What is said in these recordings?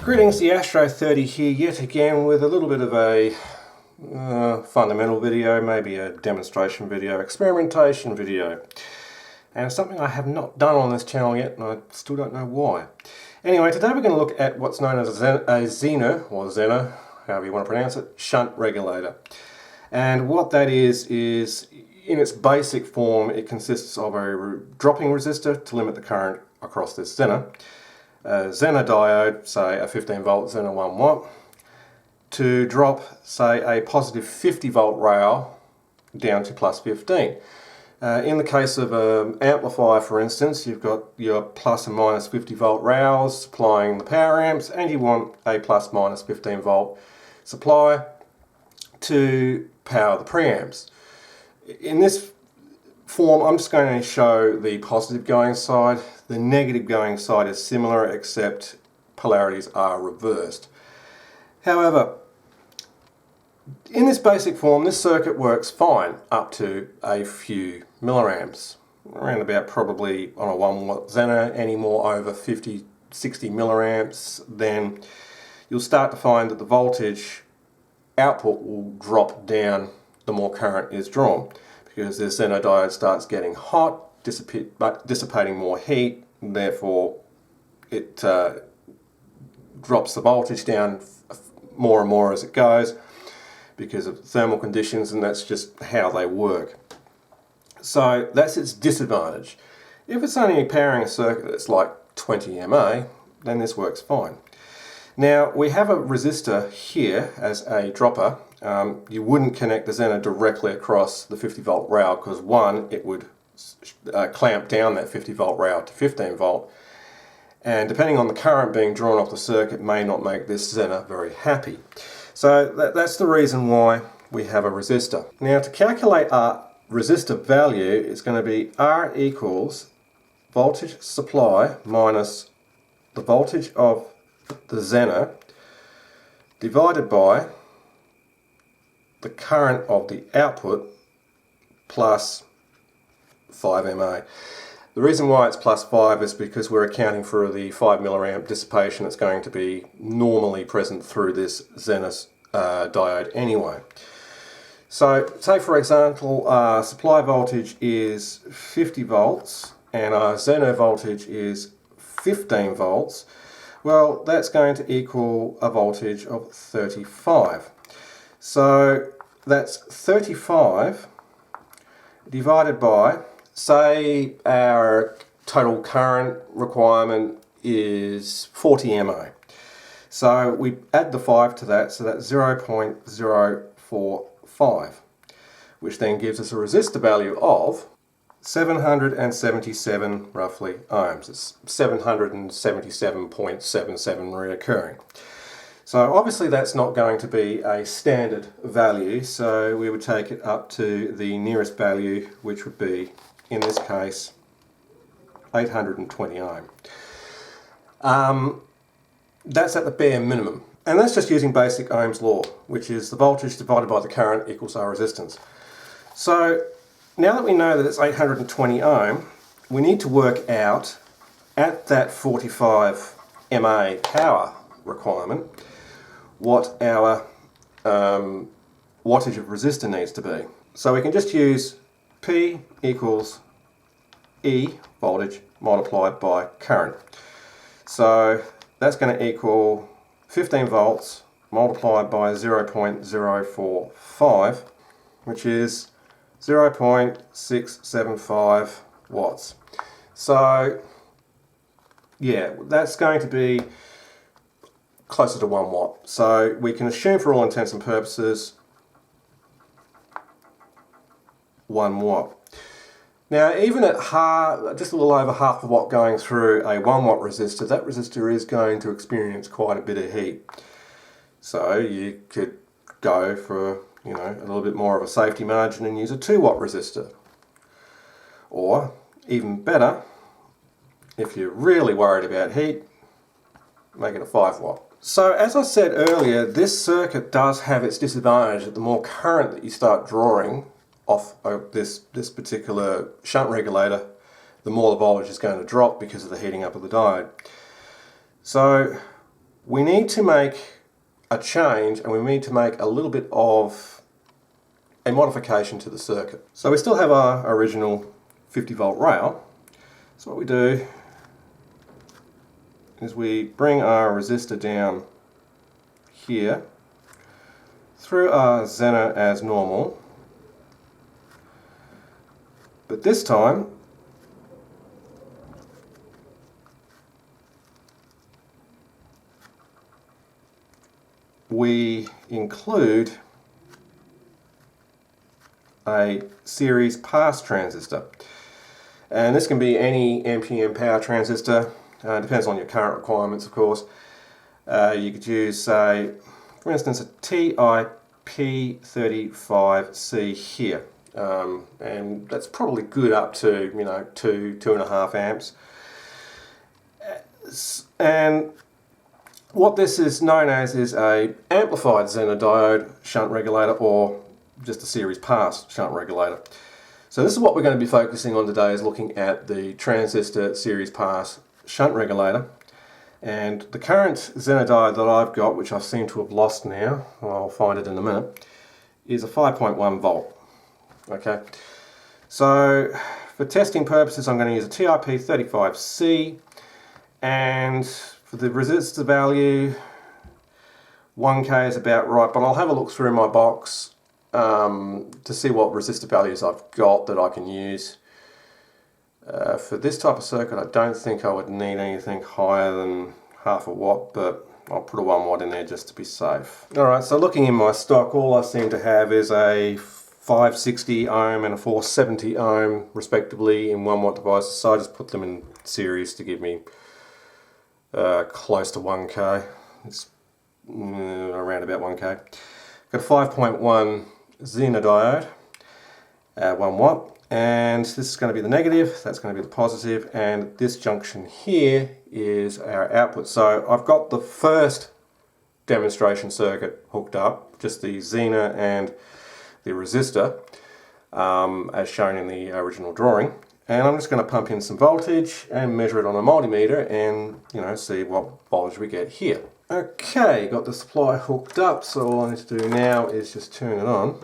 Greetings, the Astro 30 here yet again with a little bit of a fundamental video, maybe a demonstration video, experimentation video. And it's something I have not done on this channel yet, and I still don't know why. Anyway, today we're going to look at what's known as a Zener, or Zener, however you want to pronounce it, shunt regulator. And what that is in its basic form, it consists of a dropping resistor to limit the current across this Zener. A Zener diode, say a 15 volt Zener 1 watt, to drop, say, a positive 50 volt rail down to plus 15. In the case of an amplifier, for instance, you've got your plus and minus 50 volt rails supplying the power amps, and you want a plus minus 15 volt supply to power the preamps. In this form, I'm just going to show the positive going side. The negative going side is similar, except polarities are reversed. However, in this basic form, this circuit works fine up to a few milliamps, around about probably on a 1 watt Zener. Any more over 50, 60 milliamps, then you'll start to find that the voltage output will drop down the more current is drawn, because the Zener diode starts getting hot, dissipating more heat, and therefore it drops the voltage down more and more as it goes because of thermal conditions, and that's just how they work. So that's its disadvantage. If it's only powering a circuit that's like 20 mA, then this works fine. Now we have a resistor here as a dropper. You wouldn't connect the Zener directly across the 50 volt rail because, one, it would clamp down that 50 volt rail to 15 volt, and depending on the current being drawn off the circuit may not make this Zener very happy. So that's the reason why we have a resistor. Now, to calculate our resistor value, it's going to be R equals voltage supply minus the voltage of the Zener divided by the current of the output plus 5 mA. The reason why it's plus 5 is because we're accounting for the 5 milliamp dissipation that's going to be normally present through this Zener diode anyway. So say for example our supply voltage is 50 volts and our Zener voltage is 15 volts. Well, that's going to equal a voltage of 35. So that's 35 divided by, say our total current requirement is 40 mA. So we add the 5 to that, so that's 0.045, which then gives us a resistor value of 777 roughly ohms. It's 777.77 reoccurring. So obviously that's not going to be a standard value, so we would take it up to the nearest value, which would be, in this case, 820 ohm. That's at the bare minimum. And that's just using basic Ohm's law, which is the voltage divided by the current equals our resistance. So now that we know that it's 820 ohm, we need to work out, at that 45 mA power requirement, what our wattage of resistor needs to be. So we can just use P equals E, voltage, multiplied by current. So that's going to equal 15 volts multiplied by 0.045, which is 0.675 watts. So yeah, that's going to be closer to 1 watt. So we can assume for all intents and purposes 1 watt. Now, even at just a little over half a watt going through a 1 watt resistor, that resistor is going to experience quite a bit of heat. So you could go for, you know, a little bit more of a safety margin and use a 2-watt resistor. Or, even better, if you're really worried about heat, make it a 5-watt. So as I said earlier, this circuit does have its disadvantage that the more current that you start drawing off of this particular shunt regulator, the more the voltage is going to drop because of the heating up of the diode. So we need to make a change, and we need to make a little bit of a modification to the circuit. So we still have our original 50-volt rail. So what we do is we bring our resistor down here through our Zener as normal, but this time we include a series pass transistor, and this can be any NPN power transistor. Depends on your current requirements, of course. You could use, say, for instance, a TIP35C here, and that's probably good up to, you know, 2.5 amps. And what this is known as is a amplified Zener diode shunt regulator, or just a series pass shunt regulator. So this is what we're going to be focusing on today, is looking at the transistor series pass shunt regulator. And the current Zener diode that I've got, which I seem to have lost now, I'll find it in a minute, is a 5.1 volt. Okay, so for testing purposes I'm going to use a TIP35C, and for the resistor value 1K is about right, but I'll have a look through my box to see what resistor values I've got that I can use. For this type of circuit I don't think I would need anything higher than 0.5 watt, but I'll put a 1 watt in there just to be safe. Alright, so looking in my stock, all I seem to have is a 560 ohm and a 470 ohm respectively in 1 watt devices, so I just put them in series to give me close to 1K. It's around about 1K. Got a 5.1 Zener diode at 1 watt. And this is going to be the negative, that's going to be the positive, and this junction here is our output. So I've got the first demonstration circuit hooked up, just the Zener and the resistor, as shown in the original drawing. And I'm just going to pump in some voltage and measure it on a multimeter and, you know, see what voltage we get here. Okay, got the supply hooked up, so all I need to do now is just turn it on.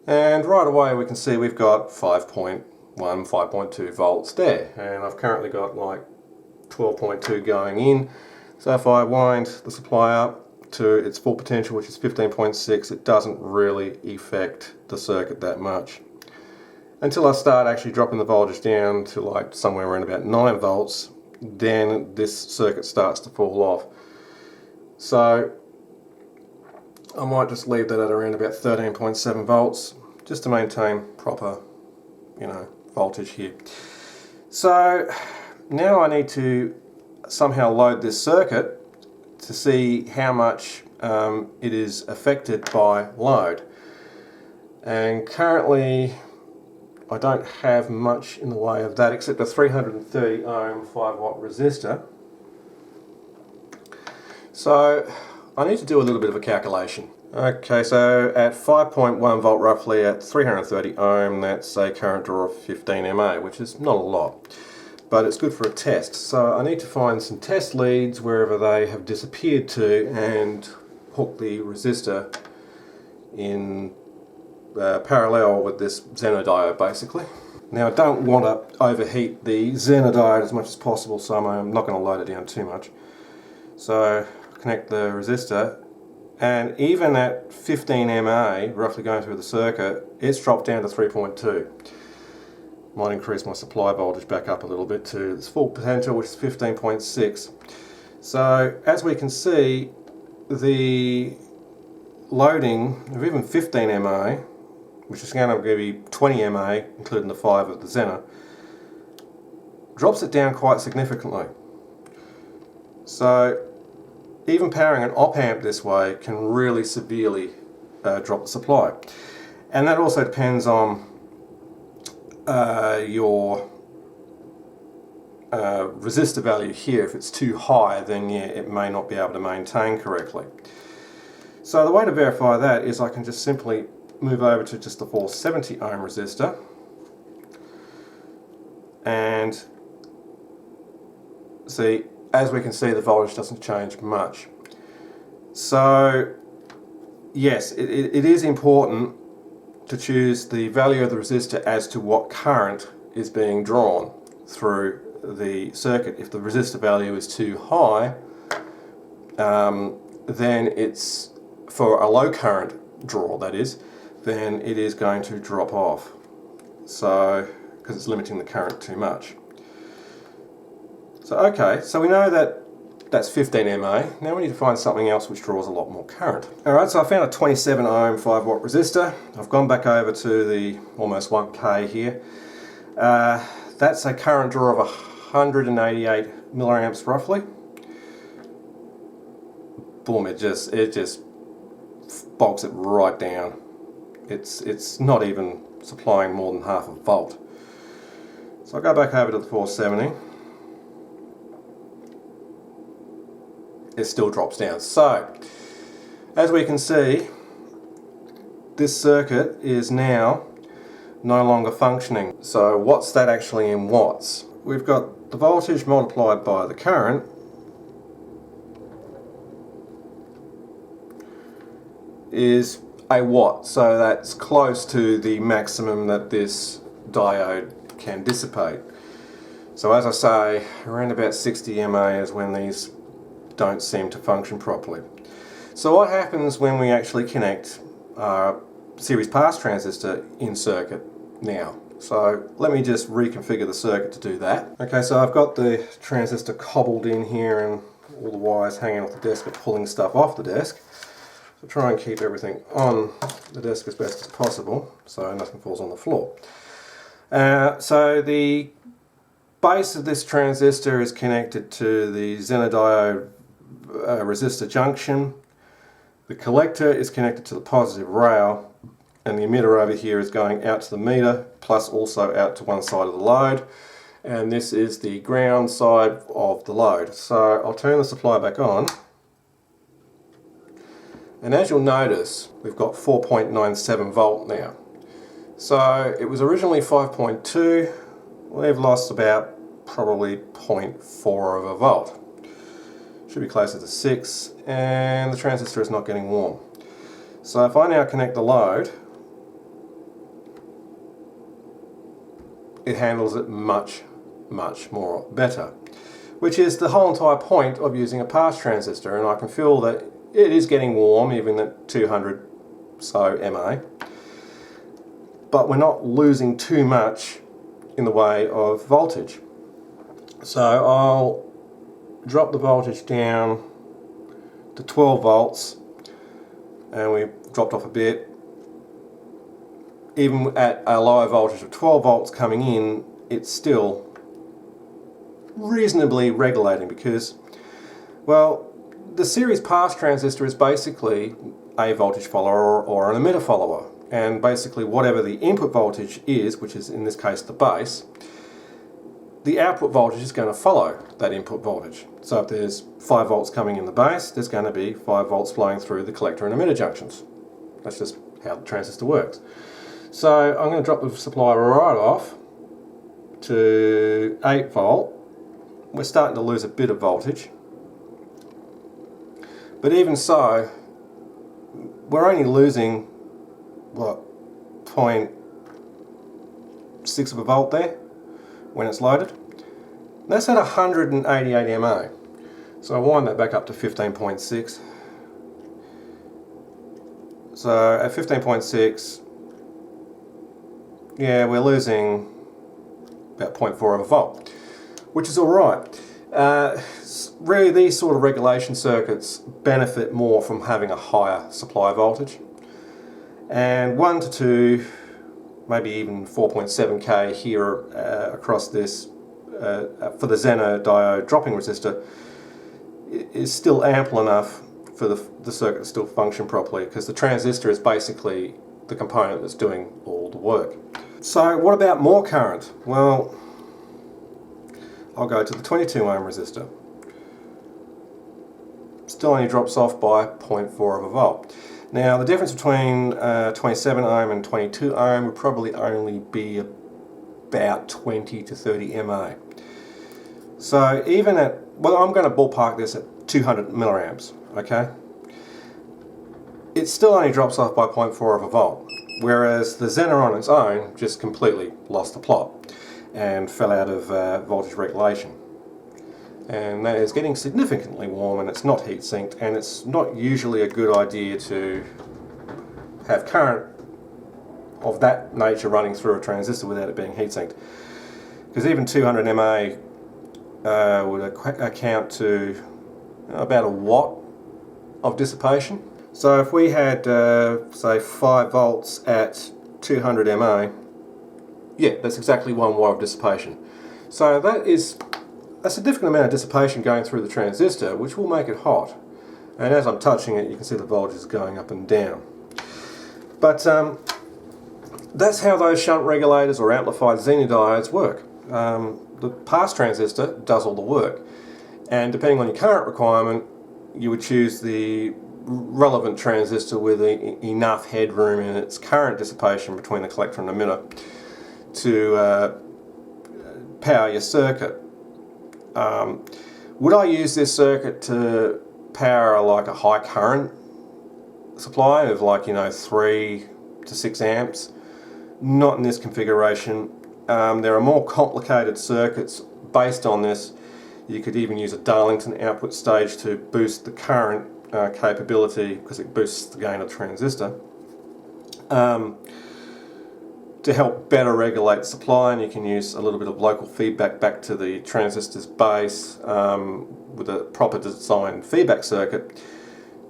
And right away we can see we've got 5.1, 5.2 volts there, and I've currently got like 12.2 going in. So if I wind the supply up to its full potential, which is 15.6, it doesn't really affect the circuit that much. Until I start actually dropping the voltage down to like somewhere around about 9 volts, then this circuit starts to fall off. So I might just leave that at around about 13.7 volts just to maintain proper, you know, voltage here. So now I need to somehow load this circuit to see how much it is affected by load. And currently I don't have much in the way of that except a 330 ohm 5 watt resistor. So I need to do a little bit of a calculation. Okay, so at 5.1 volt roughly at 330 ohm, that's a current draw of 15 mA, which is not a lot, but it's good for a test. So I need to find some test leads wherever they have disappeared to and hook the resistor in parallel with this Zener diode basically. Now I don't want to overheat the Zener diode as much as possible, so I'm not going to load it down too much. So connect the resistor, and even at 15 mA roughly going through the circuit, it's dropped down to 3.2. Might increase my supply voltage back up a little bit to its full potential, which is 15.6. So as we can see, the loading of even 15 mA, which is going to be 20 mA including the 5 of the Zener, drops it down quite significantly. So even powering an op-amp this way can really severely drop the supply. And that also depends on your resistor value here. If it's too high, then yeah, it may not be able to maintain correctly. So the way to verify that is I can just simply move over to just the 470 ohm resistor, and see, as we can see, the voltage doesn't change much. So yes, it is important to choose the value of the resistor as to what current is being drawn through the circuit. If the resistor value is too high, then it's, for a low current draw that is, then it is going to drop off. So, because it's limiting the current too much. So okay, so we know that that's 15 mA. Now we need to find something else which draws a lot more current. Alright, so I found a 27 ohm 5 watt resistor. I've gone back over to the almost 1K here. That's a current draw of 188 milliamps roughly. Boom, it just bulks it right down. It's not even supplying more than half a volt. So I go back over to the 470. It still drops down. So, as we can see, this circuit is now no longer functioning. So what's that actually in watts? We've got the voltage multiplied by the current, is a watt, so that's close to the maximum that this diode can dissipate. So as I say, around about 60 mA is when these don't seem to function properly. So what happens when we actually connect a series pass transistor in circuit now? So let me just reconfigure the circuit to do that. Okay, so I've got the transistor cobbled in here and all the wires hanging off the desk but pulling stuff off the desk. So try and keep everything on the desk as best as possible so nothing falls on the floor. So the base of this transistor is connected to the Zener diode resistor junction. The collector is connected to the positive rail, and the emitter over here is going out to the meter plus also out to one side of the load, and this is the ground side of the load. So I'll turn the supply back on. And as you'll notice, we've got 4.97 volt now. So it was originally 5.2. We've lost about probably 0.4 of a volt. Should be closer to 6, and the transistor is not getting warm. So if I now connect the load, it handles it much more better, which is the whole entire point of using a pass transistor. And I can feel that it is getting warm even at 200 so mA, but we're not losing too much in the way of voltage. So I'll drop the voltage down to 12 volts, and we've dropped off a bit. Even at a lower voltage of 12 volts coming in, it's still reasonably regulating because, well, the series pass transistor is basically a voltage follower or an emitter follower, and basically whatever the input voltage is, which is in this case the base, the output voltage is going to follow that input voltage. So if there's 5 volts coming in the base, there's going to be 5 volts flowing through the collector and emitter junctions. That's just how the transistor works. So I'm going to drop the supply right off to 8 volt. We're starting to lose a bit of voltage. But even so, we're only losing, what, 0.6 of a volt there when it's loaded. That's at 188 mA. So I'll wind that back up to 15.6. So at 15.6, yeah, we're losing about 0.4 of a volt, which is alright. Really, these sort of regulation circuits benefit more from having a higher supply voltage. And 1 to 2, maybe even 4.7K here across this for the Zener diode dropping resistor is still ample enough for the circuit to still function properly, because the transistor is basically the component that's doing all the work. So what about more current? Well, I'll go to the 22 ohm resistor. Still only drops off by 0.4 of a volt. Now the difference between 27 ohm and 22 ohm would probably only be about 20 to 30 mA. So even at, well, I'm going to ballpark this at 200 milliamps, okay? It still only drops off by 0.4 of a volt, whereas the Zener on its own just completely lost the plot and fell out of voltage regulation. And that is getting significantly warm, and it's not heat sinked, and it's not usually a good idea to have current of that nature running through a transistor without it being heat sinked. Because even 200 mA would account to about a watt of dissipation. So if we had say 5 volts at 200 mA, yeah, that's exactly 1 watt of dissipation. So that is a significant amount of dissipation going through the transistor, which will make it hot. And as I'm touching it, you can see the voltage is going up and down. But that's how those shunt regulators or amplified Zener diodes work. The pass transistor does all the work, and depending on your current requirement, you would choose the relevant transistor with enough headroom in its current dissipation between the collector and emitter to power your circuit. Would I use this circuit to power like a high current supply of, like, 3 to 6 amps? Not in this configuration. There are more complicated circuits based on this. You could even use a Darlington output stage to boost the current capability, because it boosts the gain of the transistor, to help better regulate supply. And you can use a little bit of local feedback back to the transistor's base with a proper designed feedback circuit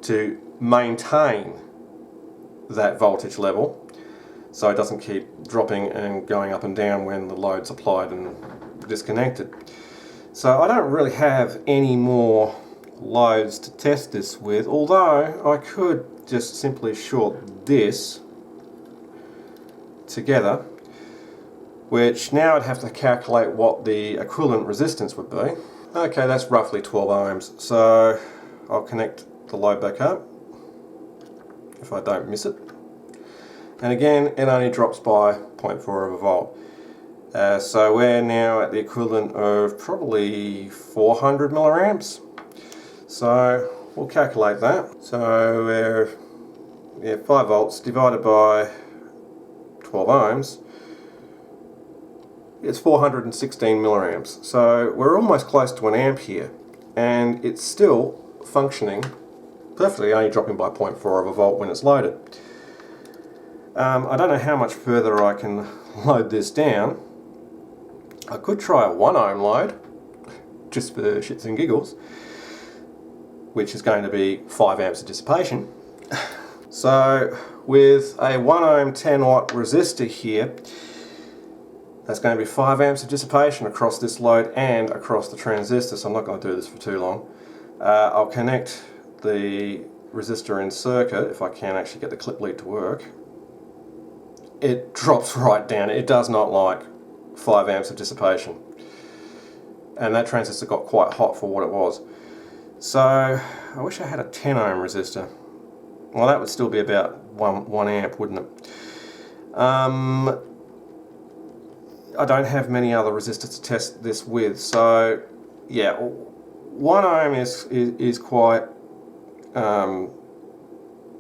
to maintain that voltage level, so it doesn't keep dropping and going up and down when the load's applied and disconnected. So I don't really have any more loads to test this with, although I could just simply short this together, which now I'd have to calculate what the equivalent resistance would be. Okay, that's roughly 12 ohms, so I'll connect the load back up if I don't miss it. And again, it only drops by 0.4 of a volt. So we're now at the equivalent of probably 400 milliamps. So we'll calculate that. So we're 5 volts divided by 12 ohms. It's 416 milliamps. So we're almost close to an amp here, and it's still functioning perfectly, only dropping by 0.4 of a volt when it's loaded. I don't know how much further I can load this down. I could try a 1 ohm load, just for shits and giggles, which is going to be 5 amps of dissipation. So with a 1 ohm 10 watt resistor here, that's going to be 5 amps of dissipation across this load and across the transistor, so I'm not going to do this for too long. I'll connect the resistor in circuit, if I can actually get the clip lead to work. It drops right down. It does not like 5 amps of dissipation. And that transistor got quite hot for what it was. So I wish I had a 10 ohm resistor. Well, that would still be about 1 amp, wouldn't it? I don't have many other resistors to test this with, so yeah, 1 ohm is quite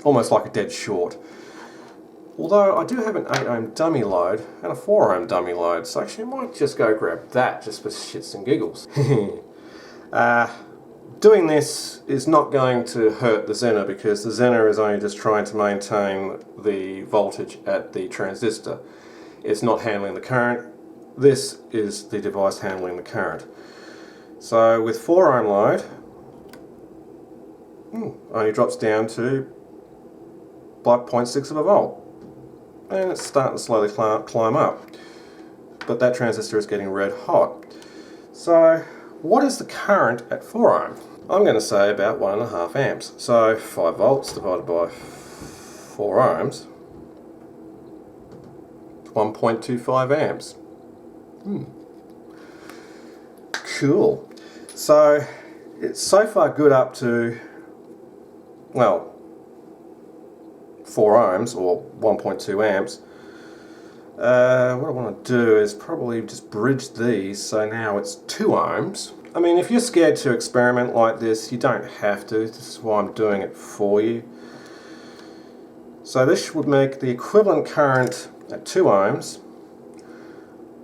almost like a dead short. Although I do have an 8 ohm dummy load and a 4 ohm dummy load, so actually I might just go grab that just for shits and giggles. Doing this is not going to hurt the Zener, because the Zener is only just trying to maintain the voltage at the transistor. It's not handling the current. This is the device handling the current. So with 4 ohm load, only drops down to by 0.6 of a volt. And it's starting to slowly climb up. But that transistor is getting red hot. So what is the current at 4 ohm? I'm going to say about 1.5 amps. So 5 volts divided by 4 ohms, 1.25 amps. Cool. So it's so far good up to, well, 4 ohms or 1.2 amps. What I want to do is probably just bridge these, so now it's 2 ohms. I mean, if you're scared to experiment like this, you don't have to. This is why I'm doing it for you. So this would make the equivalent current at 2 ohms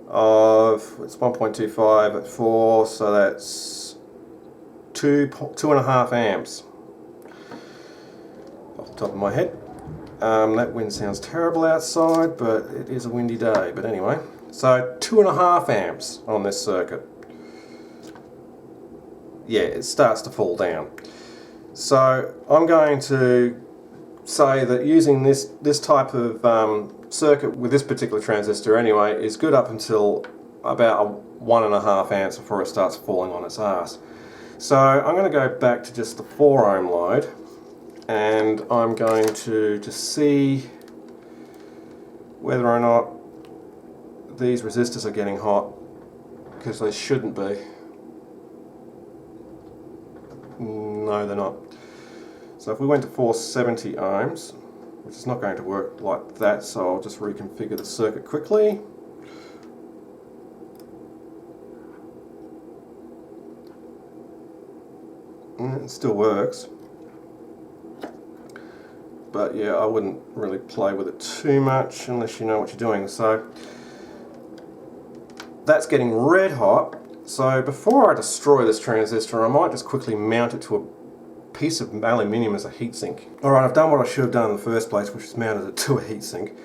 of, it's 1.25 at 4, so that's 2.5 amps off the top of my head. That wind sounds terrible outside, but it is a windy day. But anyway, so 2.5 amps on this circuit. Yeah, it starts to fall down. So I'm going to say that using this type of circuit with this particular transistor anyway is good up until about 1.5 amps before it starts falling on its ass. So I'm going to go back to just the 4 ohm load, and I'm going to just see whether or not these resistors are getting hot, because they shouldn't be. No, they're not. So if we went to 470 ohms, which is not going to work like that, so I'll just reconfigure the circuit quickly. It still works. But yeah, I wouldn't really play with it too much unless you know what you're doing. So that's getting red hot. So before I destroy this transistor, I might just quickly mount it to a piece of aluminium as a heatsink. Alright, I've done what I should have done in the first place, which is mounted it to a heatsink.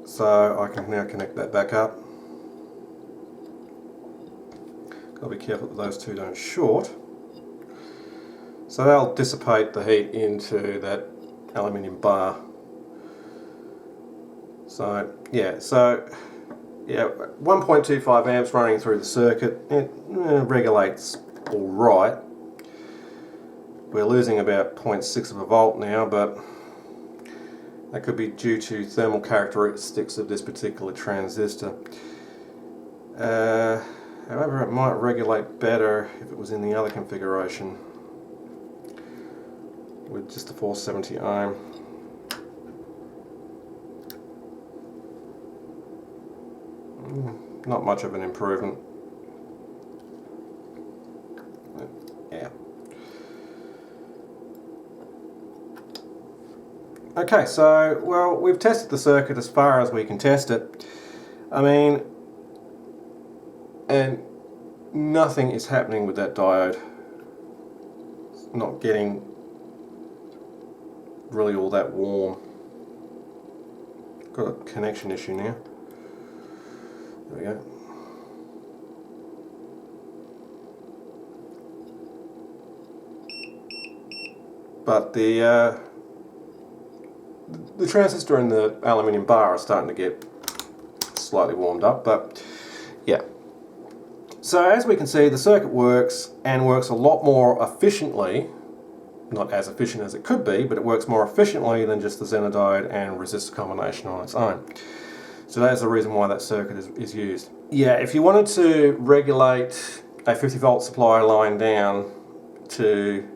So I can now connect that back up. Gotta be careful that those two don't short. So they'll dissipate the heat into that aluminium bar. So yeah, 1.25 amps running through the circuit. It regulates all right. We're losing about 0.6 of a volt now, but that could be due to thermal characteristics of this particular transistor. However, it might regulate better if it was in the other configuration with just a 470 ohm. Not much of an improvement. Yeah. Okay, so, well, we've tested the circuit as far as we can test it. I mean, and nothing is happening with that diode. It's not getting really all that warm. Got a connection issue now. There we go. But the transistor and the aluminium bar are starting to get slightly warmed up, but yeah. So as we can see, the circuit works, and works a lot more efficiently. Not as efficient as it could be, but it works more efficiently than just the Zener diode and resistor combination on its own. So that's the reason why that circuit is used. Yeah, if you wanted to regulate a 50 volt supply line down to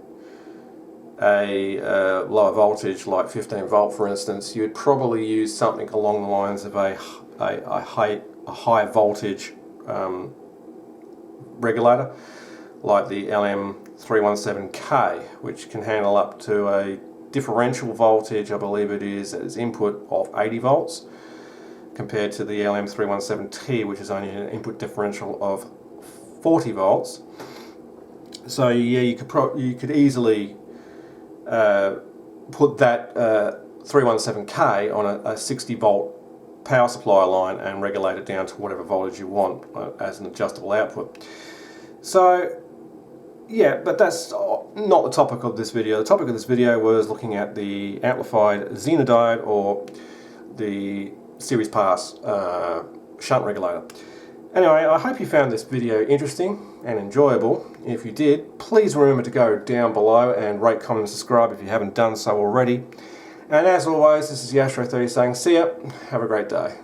a lower voltage like 15 volt for instance, you'd probably use something along the lines of a high voltage regulator like the LM317K, which can handle up to a differential voltage, I believe it is, as input of 80 volts, compared to the LM317T, which is only an input differential of 40 volts. So yeah, you could easily put that 317K on a 60 volt power supply line and regulate it down to whatever voltage you want as an adjustable output. So yeah, but that's not the topic of this video. The topic of this video was looking at the amplified Zener diode, or the series pass shunt regulator. Anyway, I hope you found this video interesting and enjoyable. If you did, please remember to go down below and rate, comment and subscribe if you haven't done so already. And as always, this is Yashro30 saying see ya, have a great day.